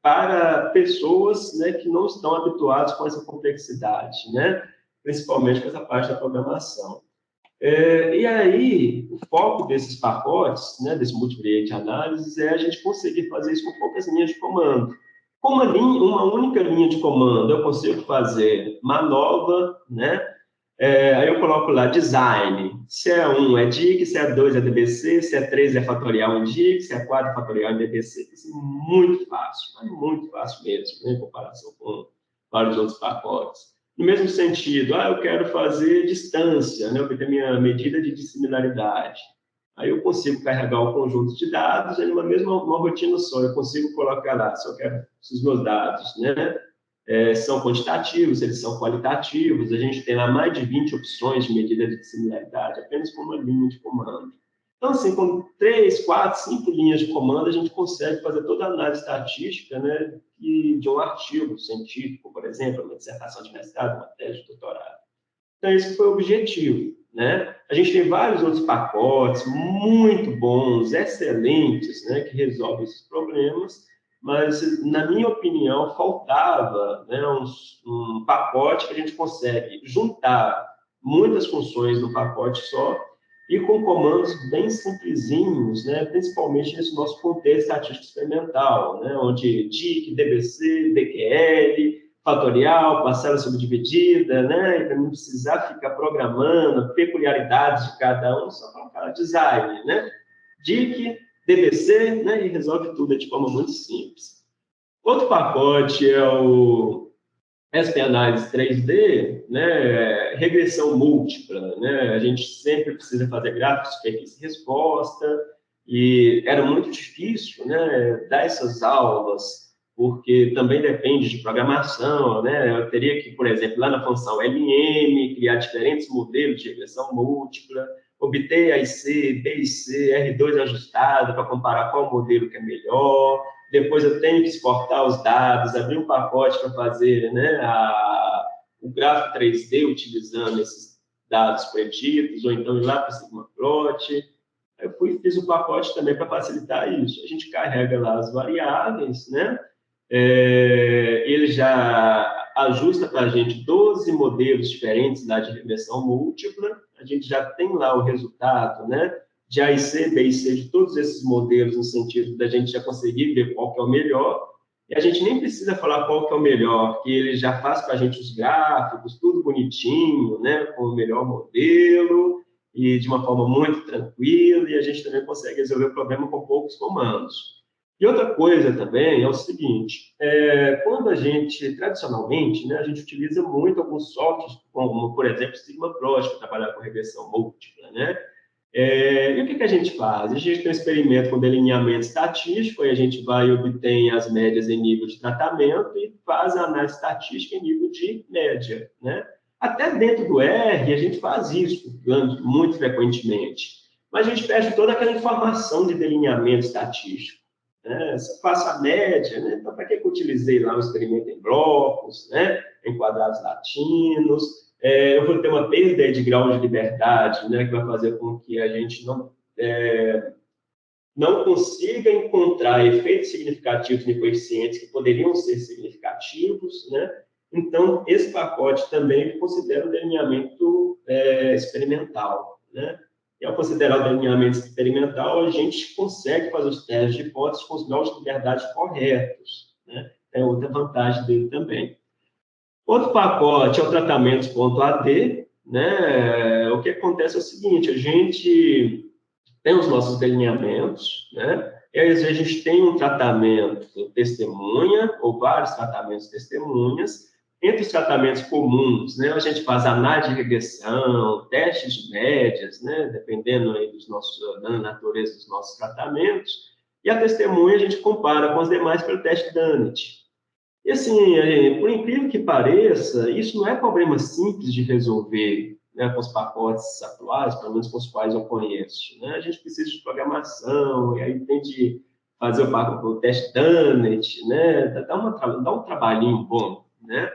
para pessoas, né, que não estão habituadas com essa complexidade, né, principalmente com essa parte da programação. E aí, o foco desses pacotes, né, desse multivariate análise, é a gente conseguir fazer isso com poucas linhas de comando. Com uma única linha de comando, eu consigo fazer manova, né? Aí eu coloco lá design. Se é 1 é DIC, se é 2 é DBC, se é 3 é fatorial em DIC, se é 4 é fatorial em DBC. Isso é muito fácil mesmo, né, em comparação com vários outros pacotes. No mesmo sentido, eu quero fazer distância, né, obter minha medida de dissimilaridade. Aí eu consigo carregar o conjunto de dados em uma rotina só. Eu consigo colocar lá, se os meus dados, né, são quantitativos, eles são qualitativos, a gente tem lá mais de 20 opções de medida de similaridade, apenas com uma linha de comando. Então, assim, com 3, 4, 5 linhas de comando, a gente consegue fazer toda a análise estatística, né, de um artigo científico, por exemplo, uma dissertação de mestrado, uma tese de doutorado. Então, esse foi o objetivo, né? A gente tem vários outros pacotes muito bons, excelentes, né, que resolvem esses problemas, mas, na minha opinião, faltava, né, um pacote que a gente consegue juntar muitas funções no pacote só e com comandos bem simplesinhos, né, principalmente nesse nosso contexto estatístico experimental, né, onde DIC, DBC, DQL, fatorial, parcela subdividida, né, e para não precisar ficar programando peculiaridades de cada um, só colocar design, né, DIC, DBC, né, e resolve tudo de forma muito simples. Outro pacote é o SP-Análise 3D, né, regressão múltipla, né, a gente sempre precisa fazer gráficos, superfície e resposta, e era muito difícil, né, dar essas aulas, porque também depende de programação, né, eu teria que, por exemplo, lá na função LM, criar diferentes modelos de regressão múltipla, obter AIC, BIC, R2 ajustado para comparar qual modelo que é melhor, depois eu tenho que exportar os dados, abrir um pacote para fazer, né, o gráfico 3D utilizando esses dados preditos, ou então ir lá para o SigmaPlot. Eu fiz um pacote também para facilitar isso. A gente carrega lá as variáveis, né? Ele já ajusta para a gente 12 modelos diferentes lá de regressão múltipla. A gente já tem lá o resultado, né, de A e C, B e C, de todos esses modelos, no sentido da gente já conseguir ver qual que é o melhor. E a gente nem precisa falar qual que é o melhor, porque ele já faz para a gente os gráficos, tudo bonitinho, né, com o melhor modelo, e de uma forma muito tranquila, e a gente também consegue resolver o problema com poucos comandos. E outra coisa também é o seguinte, quando a gente, tradicionalmente, né, a gente utiliza muito alguns softwares, como, por exemplo, SigmaPlot, para trabalhar com regressão múltipla, né? E o que a gente faz? A gente tem um experimento com delineamento estatístico, aí a gente vai e obtém as médias em nível de tratamento e faz a análise estatística em nível de média, né? Até dentro do R, a gente faz isso muito frequentemente, mas a gente perde toda aquela informação de delineamento estatístico, né? Se eu faço a média, né? Então, para que eu utilizei lá um experimento em blocos, né, em quadrados latinos? Eu vou ter uma perda de grau de liberdade, né, que vai fazer com que a gente não consiga encontrar efeitos significativos em coeficientes que poderiam ser significativos, né? Então, esse pacote também considera o delineamento experimental, né? E ao considerar o delineamento experimental, a gente consegue fazer os testes de hipóteses com os graus de liberdade corretos, né? É outra vantagem dele também. Outro pacote é o tratamentos.ad, né? O que acontece é o seguinte, a gente tem os nossos delineamentos, né? E aí, às vezes, a gente tem um tratamento testemunha, ou vários tratamentos testemunhas. Entre os tratamentos comuns, né, a gente faz análise de regressão, testes de médias, né, dependendo aí da natureza dos nossos tratamentos. E a testemunha a gente compara com as demais pelo teste Dunnett. E assim, por incrível que pareça, isso não é problema simples de resolver, né, com os pacotes atuais, pelo menos com os quais eu conheço, né? A gente precisa de programação, e aí tem de fazer o teste Dunnett, né? Dá um trabalhinho bom, né?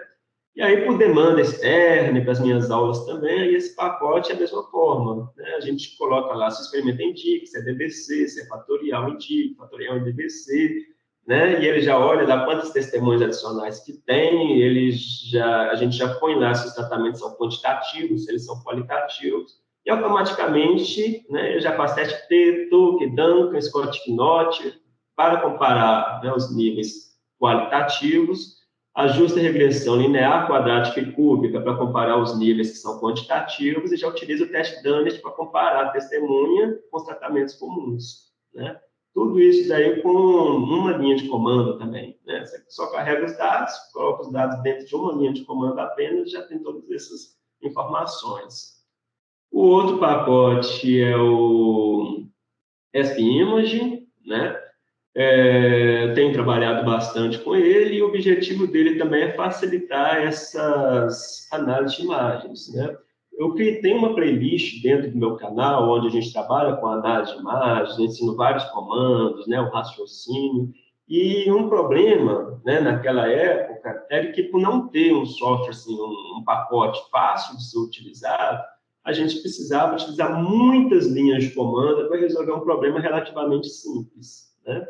E aí, por demanda externa e para as minhas aulas também, aí esse pacote é a mesma forma, né? A gente coloca lá se o experimento indica, se é DBC, se é fatorial indica, fatorial em DBC, né? E ele já olha lá quantas testemunhas adicionais que tem, a gente já põe lá se os tratamentos são quantitativos, se eles são qualitativos, e automaticamente, né, ele já faz teste T, Tuck, Duncan, Scott Knott, para comparar, né, os níveis qualitativos, ajusta a regressão linear, quadrática e cúbica para comparar os níveis que são quantitativos e já utiliza o teste Dunnett para comparar a testemunha com os tratamentos comuns, né? Tudo isso daí com uma linha de comando também, né? Você só carrega os dados, coloca os dados dentro de uma linha de comando apenas e já tem todas essas informações. O outro pacote é o SP-Imaging, né? Tenho trabalhado bastante com ele e o objetivo dele também é facilitar essas análises de imagens, né? Eu tenho uma playlist dentro do meu canal onde a gente trabalha com análise de imagens, ensino vários comandos, né, o raciocínio, e um problema, né, naquela época era que por não ter um software, assim, um pacote fácil de ser utilizado, a gente precisava utilizar muitas linhas de comando para resolver um problema relativamente simples, né?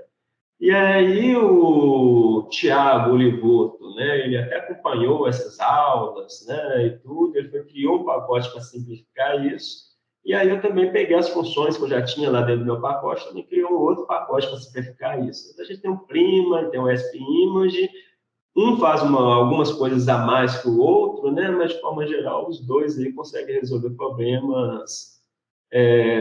E aí o Tiago Olivoto, né, ele até acompanhou essas aulas, né, e tudo, criou um pacote para simplificar isso, e aí eu também peguei as funções que eu já tinha lá dentro do meu pacote, também criou um outro pacote para simplificar isso. Então, a gente tem um Prima, tem um SP-Image, um faz algumas coisas a mais que o outro, né, mas de forma geral os dois aí conseguem resolver problemas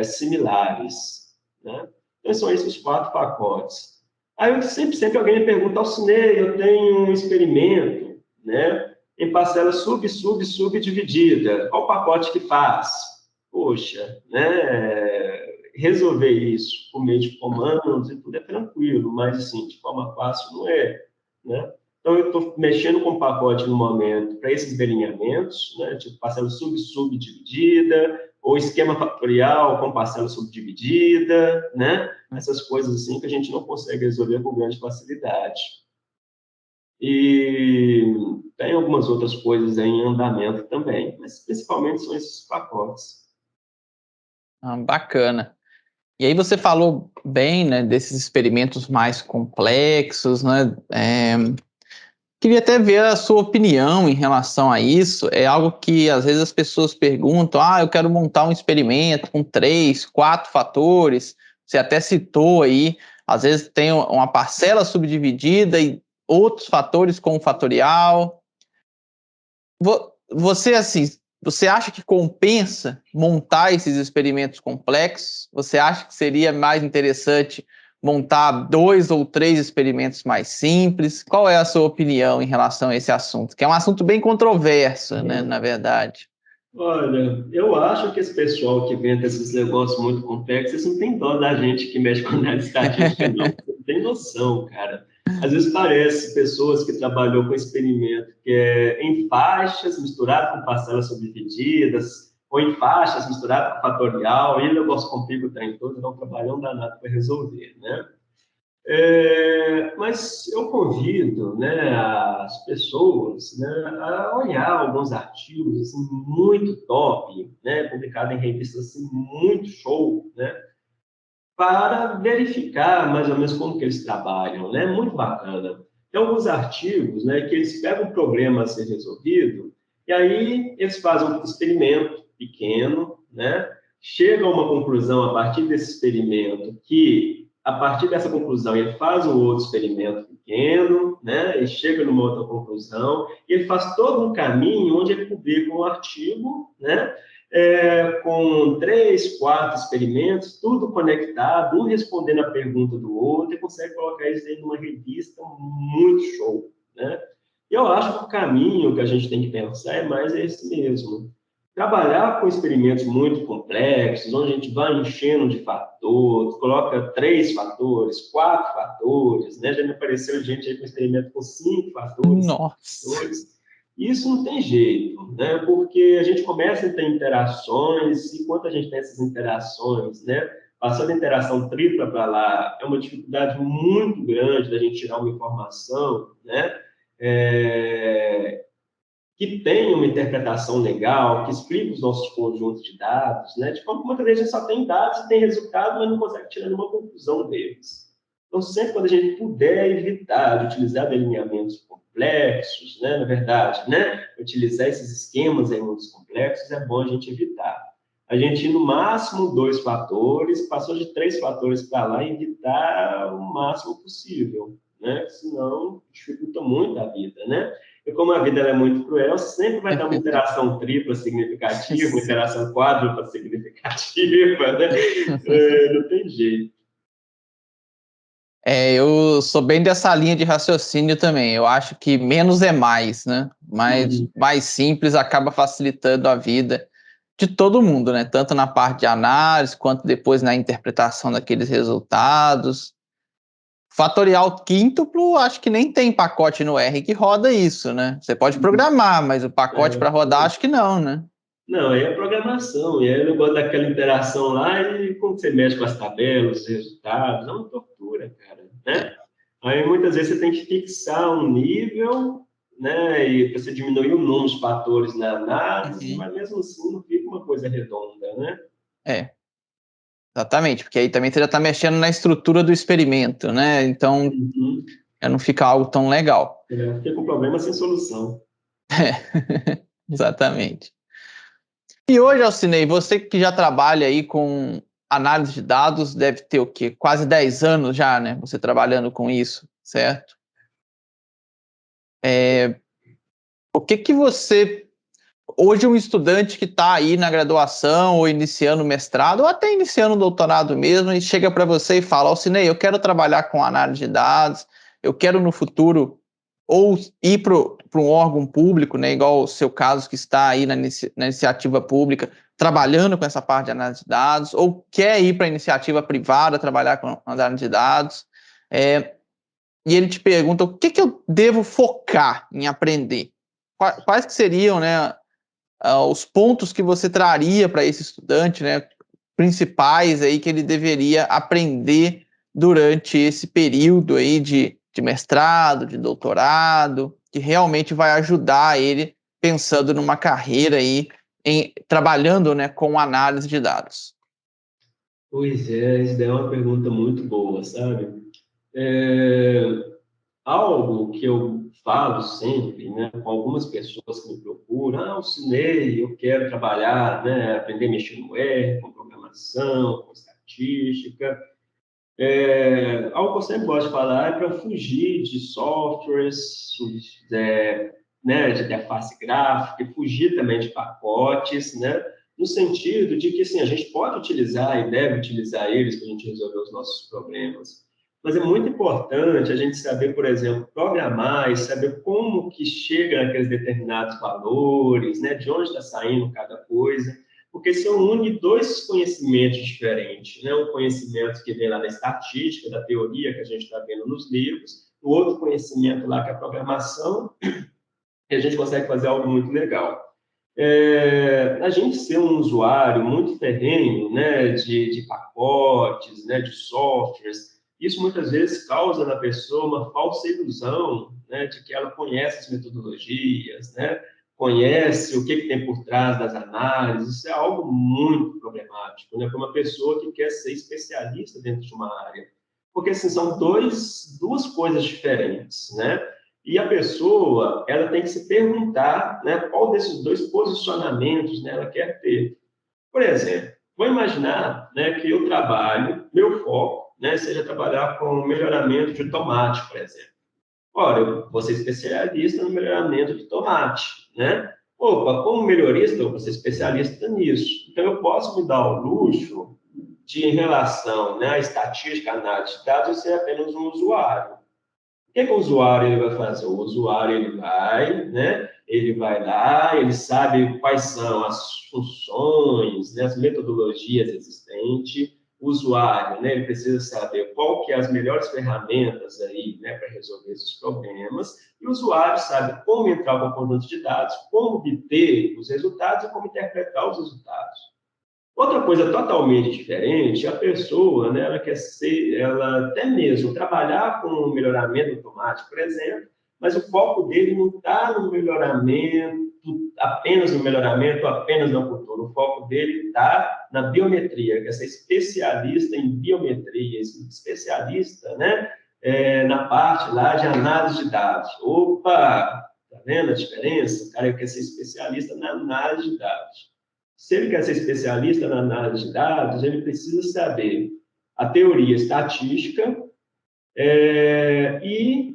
similares, né? Então, são esses 4 pacotes. Aí sempre alguém me pergunta, Alcinei, eu tenho um experimento, né, em parcela subdividida. Qual pacote que faz? Poxa, né, resolver isso por meio de comandos e tudo é tranquilo, mas assim, de forma fácil não é, né? Então, eu estou mexendo com o pacote no momento para esses delineamentos, né, tipo parcela subdividida, ou esquema fatorial com parcela subdividida, né? Essas coisas assim que a gente não consegue resolver com grande facilidade. E tem algumas outras coisas aí em andamento também, mas principalmente são esses pacotes. Bacana. E aí você falou bem, né, desses experimentos mais complexos, né? Queria até ver a sua opinião em relação a isso. É algo que às vezes as pessoas perguntam: eu quero montar um experimento com 3, 4 fatores. Você até citou aí, às vezes tem uma parcela subdividida e outros fatores com fatorial. Você, assim, você acha que compensa montar esses experimentos complexos? Você acha que seria mais interessante montar 2 ou 3 experimentos mais simples? Qual é a sua opinião em relação a esse assunto? Que é um assunto bem controverso, né, na verdade. Olha, eu acho que esse pessoal que inventa esses negócios muito complexos, não tem dó da gente que mexe com análise estatística, não. Você não tem noção, cara. Às vezes parece pessoas que trabalhou com experimento que é em faixas misturado com parcelas subdivididas, ou em faixas misturado com fatorial, e o negócio complica o trem todo, dá um trabalhão danado para resolver, né? Mas eu convido, né, as pessoas, né, a olhar alguns artigos assim, muito top, né, publicados em revistas assim, muito show, né, para verificar mais ou menos como que eles trabalham, né, muito bacana. Tem alguns artigos, né, que eles pegam um problema a ser resolvido e aí eles fazem um experimento pequeno, né, chegam a uma conclusão a partir desse experimento que a partir dessa conclusão, ele faz um outro experimento pequeno, né? E chega numa outra conclusão, e ele faz todo um caminho onde ele publica um artigo, né? com 3, 4 experimentos, tudo conectado, um respondendo a pergunta do outro, e consegue colocar isso dentro de uma revista muito show, né? E eu acho que o caminho que a gente tem que pensar é mais esse mesmo. Trabalhar com experimentos muito complexos, onde a gente vai enchendo de fatores, coloca 3 fatores, 4 fatores, né? Já me apareceu gente aí com experimento com 5 fatores, Nossa. isso não tem jeito, né? Porque a gente começa a ter interações, e quando a gente tem essas interações, né? Passando a interação tripla para lá, é uma dificuldade muito grande da gente tirar uma informação, né? Que tenha uma interpretação legal, que explique os nossos conjuntos de dados, né? De forma que muitas vezes a gente só tem dados e tem resultado, mas não consegue tirar nenhuma conclusão deles. Então, sempre quando a gente puder evitar de utilizar delineamentos complexos, né? Na verdade, né? Utilizar esses esquemas aí muito complexos, é bom a gente evitar. A gente ir no máximo 2 fatores, passou de 3 fatores para lá e evitar o máximo possível, né? Senão dificulta muito a vida, né? E como a vida é muito cruel, sempre vai dar uma interação tripla significativa, uma interação quádrupla significativa, né? Não tem jeito. Eu sou bem dessa linha de raciocínio também. Eu acho que menos é mais, né? Mais simples acaba facilitando a vida de todo mundo, né? Tanto na parte de análise, quanto depois na interpretação daqueles resultados. Fatorial quíntuplo, acho que nem tem pacote no R que roda isso, né? Você pode programar, mas o pacote para rodar, acho que não, né? Não, aí é programação, e aí eu gosto daquela interação lá, e como você mexe com as tabelas, os resultados, é uma tortura, cara, né? Aí muitas vezes você tem que fixar um nível, né? E você diminuir o número de fatores na análise, mas mesmo assim não fica uma coisa redonda, né? Exatamente, porque aí também você já está mexendo na estrutura do experimento, né? Então já não fica algo tão legal. Fica com problema sem solução. Exatamente. E hoje, Alcinei, você que já trabalha aí com análise de dados, deve ter o quê? Quase 10 anos já, né? Você trabalhando com isso, certo? O que você... Hoje um estudante que está aí na graduação, ou iniciando o mestrado, ou até iniciando o doutorado mesmo, e chega para você e fala, Alcinei, eu quero trabalhar com análise de dados, eu quero no futuro ou ir para um órgão público, né, igual o seu caso que está aí na iniciativa pública, trabalhando com essa parte de análise de dados, ou quer ir para a iniciativa privada, trabalhar com análise de dados, e ele te pergunta o que eu devo focar em aprender? Quais que seriam, né, os pontos que você traria para esse estudante, né, principais aí que ele deveria aprender durante esse período aí de mestrado, de doutorado, que realmente vai ajudar ele pensando numa carreira aí, trabalhando, né, com análise de dados? Pois é, isso daí é uma pergunta muito boa, sabe? Algo que eu falo sempre, né, com algumas pessoas que me procuram, Alcinei, eu quero trabalhar, né, aprender a mexer no R, com programação, com estatística. Algo que eu sempre gosto de falar é para fugir de softwares, né, de interface gráfica, e fugir também de pacotes, né, no sentido de que assim, a gente pode utilizar e deve utilizar eles para a gente resolver os nossos problemas. Mas é muito importante a gente saber, por exemplo, programar e saber como que chega naqueles determinados valores, né, de onde está saindo cada coisa, porque se eu une 2 conhecimentos diferentes, né? Um conhecimento que vem lá da estatística, da teoria que a gente está vendo nos livros, o outro conhecimento lá que é a programação, e a gente consegue fazer algo muito legal. A gente ser um usuário muito ferrenho, né, de pacotes, né, de softwares, isso muitas vezes causa na pessoa uma falsa ilusão, né, de que ela conhece as metodologias, né, conhece o que tem por trás das análises. Isso é algo muito problemático, né, para uma pessoa que quer ser especialista dentro de uma área. Porque, assim, são duas coisas diferentes, né? E a pessoa, ela tem que se perguntar, né, qual desses 2 posicionamentos, né, ela quer ter. Por exemplo, vou imaginar, né, que eu trabalho, meu foco, né, seja trabalhar com melhoramento de tomate, por exemplo. Ora, eu vou ser especialista no melhoramento de tomate, né? Opa, como melhorista, eu vou ser especialista nisso. Então, eu posso me dar o luxo de, em relação, né, à estatística, à análise de dados, eu ser apenas um usuário. O que o usuário ele vai fazer? O usuário ele vai lá, ele sabe quais são as funções, né, as metodologias existentes. O usuário, né, ele precisa saber qual que é as melhores ferramentas aí, né, para resolver esses problemas. E o usuário sabe como entrar com o conjunto de dados, como obter os resultados e como interpretar os resultados. Outra coisa totalmente diferente, a pessoa, né, ela quer ser, ela até mesmo trabalhar com o melhoramento automático, por exemplo, mas o foco dele não está no melhoramento, apenas no melhoramento, apenas na cultura. O foco dele está na biometria, quer ser especialista em biometria, especialista, né, na parte lá de análise de dados. Opa, tá vendo a diferença? O cara quer ser especialista na análise de dados. Se ele quer ser especialista na análise de dados, ele precisa saber a teoria estatística e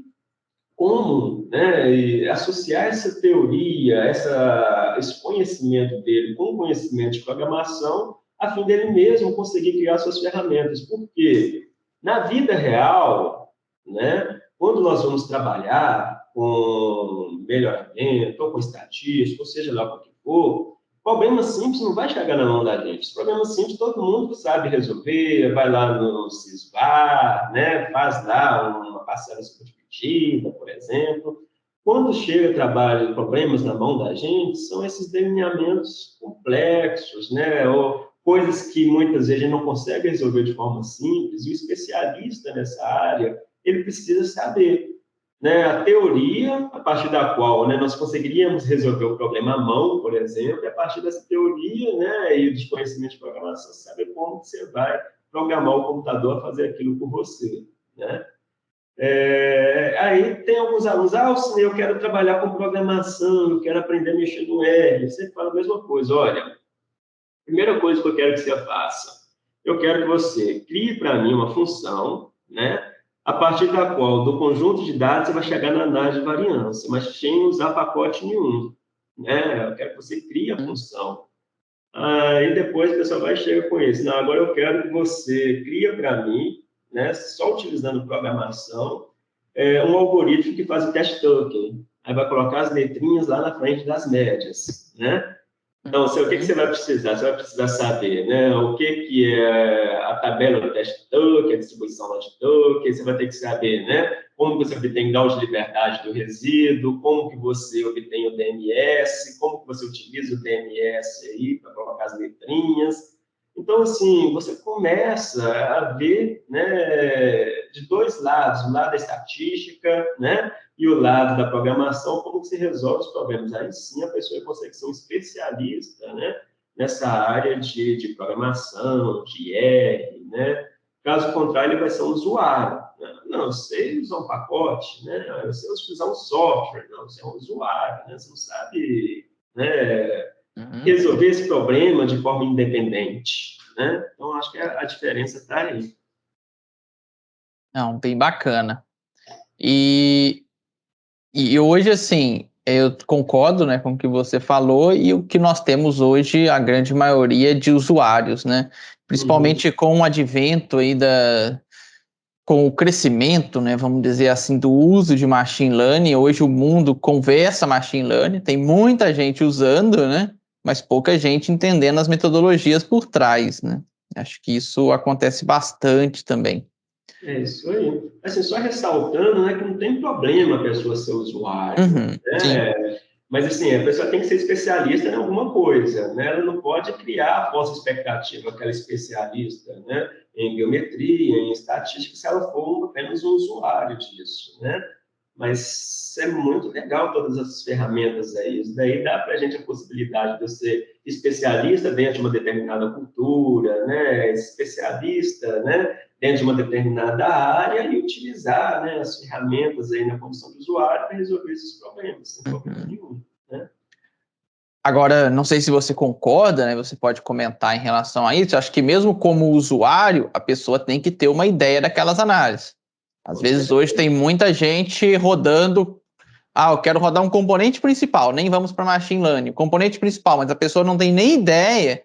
como, né, e associar essa teoria, esse conhecimento dele com o conhecimento de programação, a fim dele mesmo conseguir criar suas ferramentas. Porque na vida real, né, quando nós vamos trabalhar com melhoramento, ou com estatística, ou seja lá o que for, problema simples não vai chegar na mão da gente. Os problemas simples todo mundo sabe resolver, vai lá no Sysvar, né, faz lá uma parcela subdividida, por exemplo. Quando chega trabalho, problemas na mão da gente, são esses delineamentos complexos, né, ou coisas que muitas vezes a gente não consegue resolver de forma simples, e o especialista nessa área, ele precisa saber, né, a teoria a partir da qual, né, nós conseguiríamos resolver o problema à mão, por exemplo, e a partir dessa teoria, né, e de conhecimento de programação, saber como você vai programar o computador a fazer aquilo por você, né? Aí tem alguns alunos, eu quero trabalhar com programação, eu quero aprender a mexer no R. Você fala a mesma coisa, olha, primeira coisa que eu quero que você faça, eu quero que você crie para mim uma função, né, a partir da qual, do conjunto de dados, você vai chegar na análise de variância, mas sem usar pacote nenhum, né? Eu quero que você crie a função. Aí depois o pessoal vai chegar com isso. Não, agora eu quero que você crie para mim, né, só utilizando programação, um algoritmo que faz o test token. Aí vai colocar as letrinhas lá na frente das médias, né? Então, o que você vai precisar? Você vai precisar saber, né, o que é a tabela do teste token, a distribuição do teste token, você vai ter que saber, né, como você obtém grau de liberdade do resíduo, como que você obtém o DMS, como que você utiliza o DMS aí para colocar as letrinhas. Então, assim, você começa a ver, né, de dois lados, o lado da estatística, né, e o lado da programação, como que se resolve os problemas. Aí sim a pessoa consegue ser um especialista, né, nessa área de programação, de R, né? Caso contrário, ele vai ser um usuário. Não, eu sei usar um pacote, né? Eu sei usar um software. Não, você é um usuário, né? Você não sabe, né, resolver esse problema de forma independente, né? Então, acho que a diferença está aí. Não, bem bacana. E hoje, assim, eu concordo, né, com o que você falou, e o que nós temos hoje, a grande maioria de usuários, né? Principalmente com o advento aí com o crescimento, né, vamos dizer assim, do uso de machine learning. Hoje o mundo conversa machine learning, tem muita gente usando, né, mas pouca gente entendendo as metodologias por trás, né? Acho que isso acontece bastante também. É isso aí. Assim, só ressaltando, né, que não tem problema a pessoa ser usuário, né? Sim. Mas, assim, a pessoa tem que ser especialista em alguma coisa, né? Ela não pode criar a falsa expectativa que ela é especialista, né, em biometria, em estatística, se ela for apenas um usuário disso, né? Mas é muito legal todas essas ferramentas aí. Isso daí dá para a gente a possibilidade de ser especialista dentro de uma determinada cultura, né? Especialista, né, dentro de uma determinada área e utilizar, né, as ferramentas aí na condição de usuário para resolver esses problemas, sem problema nenhum, né? Agora, não sei se você concorda, né? Você pode comentar em relação a isso. Eu acho que mesmo como usuário, a pessoa tem que ter uma ideia daquelas análises. Às vezes hoje tem muita gente rodando eu quero rodar um componente principal, nem vamos para machine learning, componente principal, mas a pessoa não tem nem ideia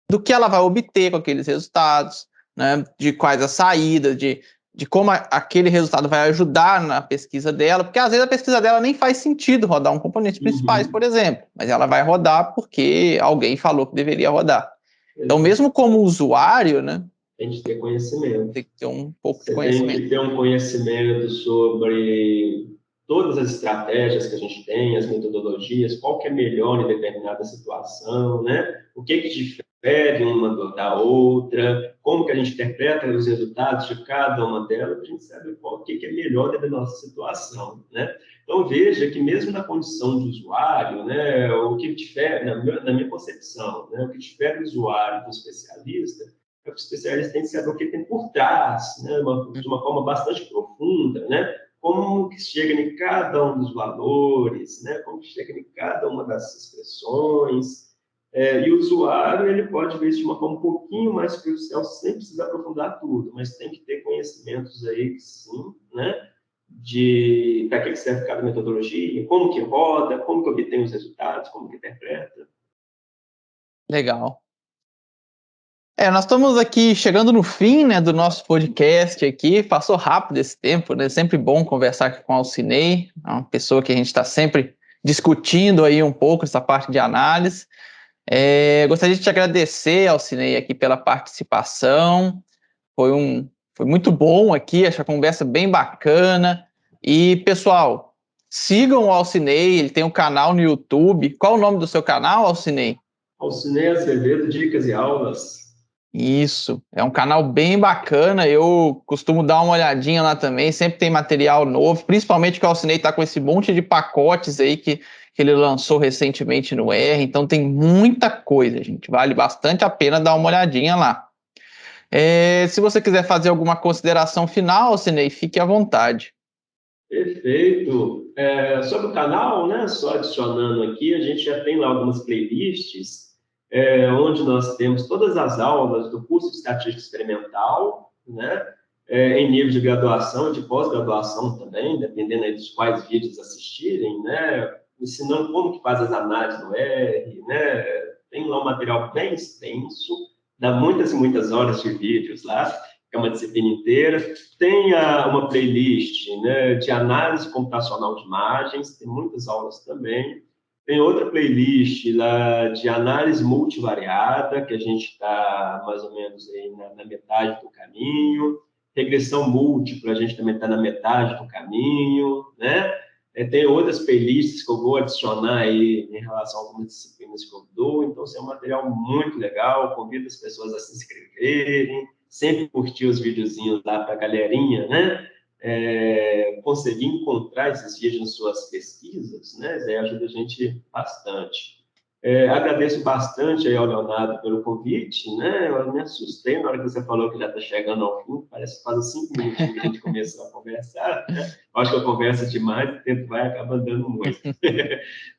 do que ela vai obter com aqueles resultados, né, de quais as saídas, de como aquele resultado vai ajudar na pesquisa dela, porque às vezes a pesquisa dela nem faz sentido rodar um componente principais, por exemplo, mas ela vai rodar porque alguém falou que deveria rodar. Então, mesmo como usuário, né, tem que ter conhecimento. Tem que ter um pouco de conhecimento. Tem que ter um conhecimento sobre todas as estratégias que a gente tem, as metodologias, qual que é melhor em determinada situação, né? O que difere uma da outra, como que a gente interpreta os resultados de cada uma delas, para a gente saber o que é melhor dentro da nossa situação, né? Então, veja que mesmo na condição de usuário, né, o que difere, na minha concepção, né, o que difere o usuário do especialista é que o especialista tem que saber o que tem por trás, né, de uma forma bastante profunda, né? Como que chega em cada um dos valores, né? Como que chega em cada uma das expressões. E o usuário ele pode ver isso de uma forma um pouquinho mais superficial, sem precisar aprofundar tudo, mas tem que ter conhecimentos aí, sim, né? De para que serve cada metodologia, como que roda, como que obtém os resultados, como que interpreta. Legal. Nós estamos aqui chegando no fim, né, do nosso podcast aqui. Passou rápido esse tempo, né? Sempre bom conversar aqui com o Alcinei, é uma pessoa que a gente está sempre discutindo aí um pouco essa parte de análise. Gostaria de te agradecer, Alcinei, aqui pela participação. Foi muito bom aqui, acho a conversa bem bacana. E, pessoal, sigam o Alcinei, ele tem um canal no YouTube. Qual o nome do seu canal, Alcinei? Alcinei Azevedo, Dicas e Aulas. Isso, é um canal bem bacana, eu costumo dar uma olhadinha lá também, sempre tem material novo, principalmente que o Alcinei está com esse monte de pacotes aí que ele lançou recentemente no R, então tem muita coisa, gente, vale bastante a pena dar uma olhadinha lá. Se você quiser fazer alguma consideração final, Alcinei, fique à vontade. Perfeito. Sobre o canal, né, só adicionando aqui, a gente já tem lá algumas playlists, onde nós temos todas as aulas do curso de Estatística Experimental, né, em nível de graduação, de pós-graduação também, dependendo aí dos quais vídeos assistirem, né, ensinando como que faz as análises no R, né, tem lá um material bem extenso, dá muitas e muitas horas de vídeos lá, é uma disciplina inteira. Tem uma playlist, né, de análise computacional de imagens, tem muitas aulas também. Tem outra playlist lá de análise multivariada, que a gente está mais ou menos aí na metade do caminho. Regressão múltipla, a gente também está na metade do caminho, né? Tem outras playlists que eu vou adicionar aí em relação a algumas disciplinas que eu dou. Então, é um material muito legal. Convido as pessoas a se inscreverem, sempre curtir os videozinhos lá para a galerinha, né? Conseguir encontrar esses vídeos nas suas pesquisas, né? Isso aí ajuda a gente bastante. Agradeço bastante aí ao Leonardo pelo convite, né? Eu me assustei na hora que você falou que já está chegando ao fim, parece que faz uns 5 minutinhos que a gente começou a conversar, né? Acho que eu converso demais, o tempo vai acabar andando muito.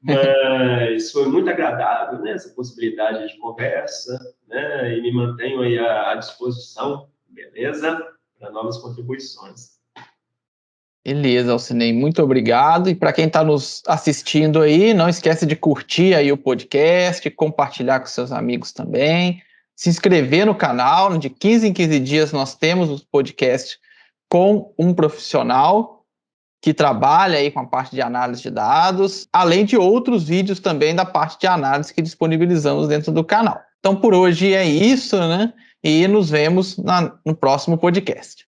Mas foi muito agradável, né? Essa possibilidade de conversa, né? E me mantenho aí à disposição, beleza? Para novas contribuições. Beleza, Alcinei, muito obrigado. E para quem está nos assistindo aí, não esquece de curtir aí o podcast, compartilhar com seus amigos também, se inscrever no canal. De 15 em 15 dias nós temos o podcast com um profissional que trabalha aí com a parte de análise de dados, além de outros vídeos também da parte de análise que disponibilizamos dentro do canal. Então, por hoje é isso, né? E nos vemos no próximo podcast.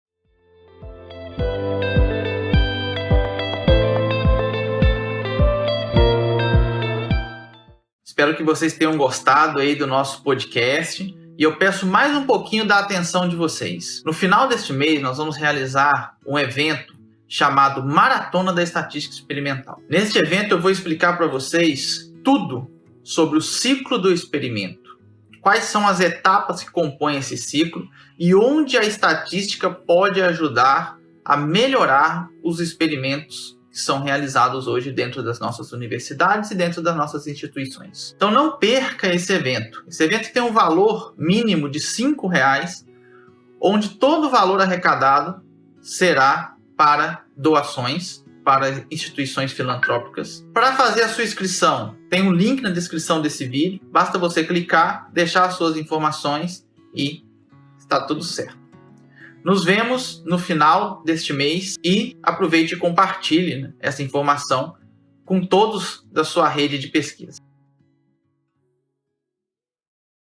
Espero que vocês tenham gostado aí do nosso podcast e eu peço mais um pouquinho da atenção de vocês. No final deste mês, nós vamos realizar um evento chamado Maratona da Estatística Experimental. Neste evento, eu vou explicar para vocês tudo sobre o ciclo do experimento, quais são as etapas que compõem esse ciclo e onde a estatística pode ajudar a melhorar os experimentos que são realizados hoje dentro das nossas universidades e dentro das nossas instituições. Então não perca esse evento. Esse evento tem um valor mínimo de R$5, onde todo o valor arrecadado será para doações para instituições filantrópicas. Para fazer a sua inscrição, tem um link na descrição desse vídeo. Basta você clicar, deixar as suas informações e está tudo certo. Nos vemos no final deste mês e aproveite e compartilhe, né, essa informação com todos da sua rede de pesquisa.